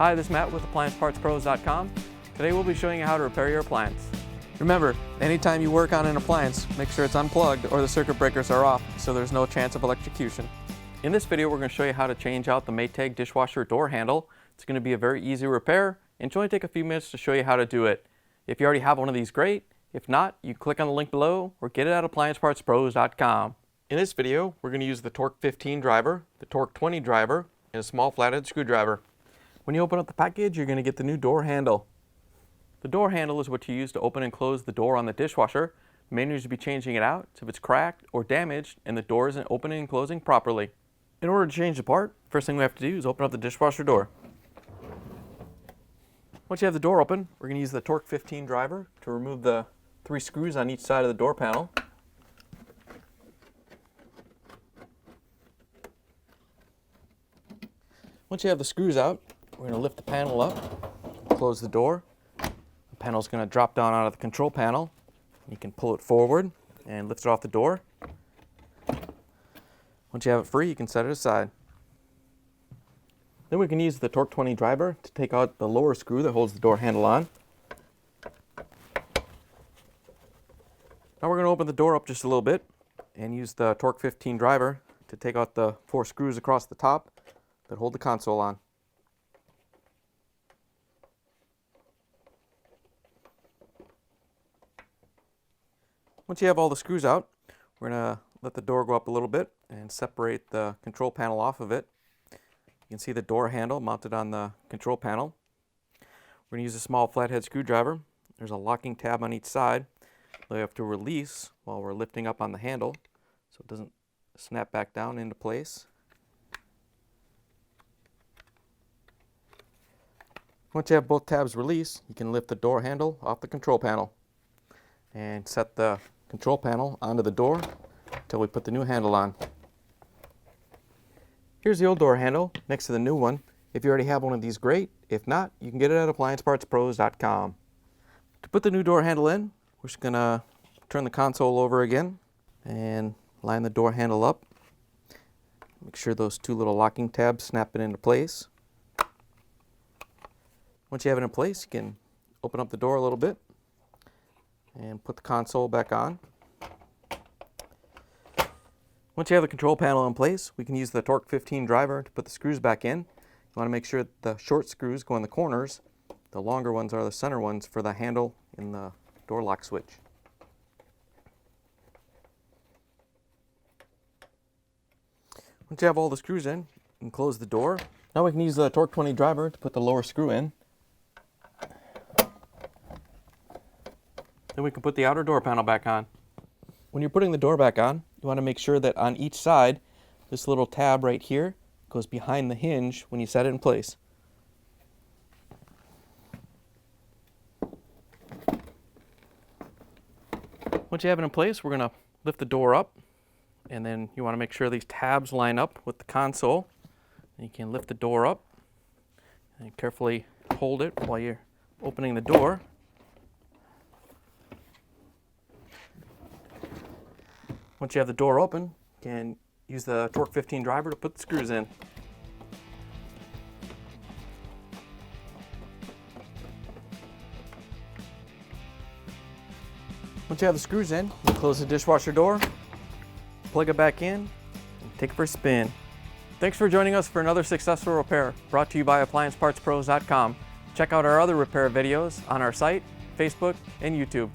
Hi, this is Matt with AppliancePartsPros.com. Today we'll be showing you how to repair your appliance. Remember, anytime you work on an appliance, make sure it's unplugged or the circuit breakers are off so there's no chance of electrocution. In this video, we're going to show you how to change out the Maytag dishwasher door handle. It's going to be a very easy repair and it's only take a few minutes to show you how to do it. If you already have one of these, great. If not, you can click on the link below or get it at AppliancePartsPros.com. In this video, we're going to use the Torx 15 driver, the Torx 20 driver, and a small flathead screwdriver. When you open up the package, you're going to get the new door handle. The door handle is what you use to open and close the door on the dishwasher. You may need to be changing it out if it's cracked or damaged and the door isn't opening and closing properly. In order to change the part, first thing we have to do is open up the dishwasher door. Once you have the door open, we're going to use the Torx 15 driver to remove the 3 screws on each side of the door panel. Once you have the screws out, we're going to lift the panel up, close the door. The panel is going to drop down out of the control panel. You can pull it forward and lift it off the door. Once you have it free, you can set it aside. Then we can use the Torx 20 driver to take out the lower screw that holds the door handle on. Now we're going to open the door up just a little bit and use the Torx 15 driver to take out the 4 screws across the top that hold the console on. Once you have all the screws out, we're going to let the door go up a little bit and separate the control panel off of it. You can see the door handle mounted on the control panel. We're going to use a small flathead screwdriver. There's a locking tab on each side that we have to release while we're lifting up on the handle so it doesn't snap back down into place. Once you have both tabs released, you can lift the door handle off the control panel and set the control panel onto the door until we put the new handle on. Here's the old door handle next to the new one. If you already have one of these, great. If not, you can get it at AppliancePartsPros.com. To put the new door handle in, we're just going to turn the console over again and line the door handle up. Make sure those 2 little locking tabs snap it into place. Once you have it in place, you can open up the door a little bit and put the console back on. Once you have the control panel in place, we can use the Torx 15 driver to put the screws back in. You want to make sure that the short screws go in the corners. The longer ones are the center ones for the handle in the door lock switch. Once you have all the screws in, you can close the door. Now we can use the Torx 20 driver to put the lower screw in. Then we can put the outer door panel back on. When you're putting the door back on, you want to make sure that on each side, this little tab right here goes behind the hinge when you set it in place. Once you have it in place, we're going to lift the door up, and then you want to make sure these tabs line up with the console. And you can lift the door up and carefully hold it while you're opening the door. Once you have the door open, you can use the Torx 15 driver to put the screws in. Once you have the screws in, you close the dishwasher door, plug it back in, and take it for a spin. Thanks for joining us for another successful repair brought to you by AppliancePartsPros.com. Check out our other repair videos on our site, Facebook, and YouTube.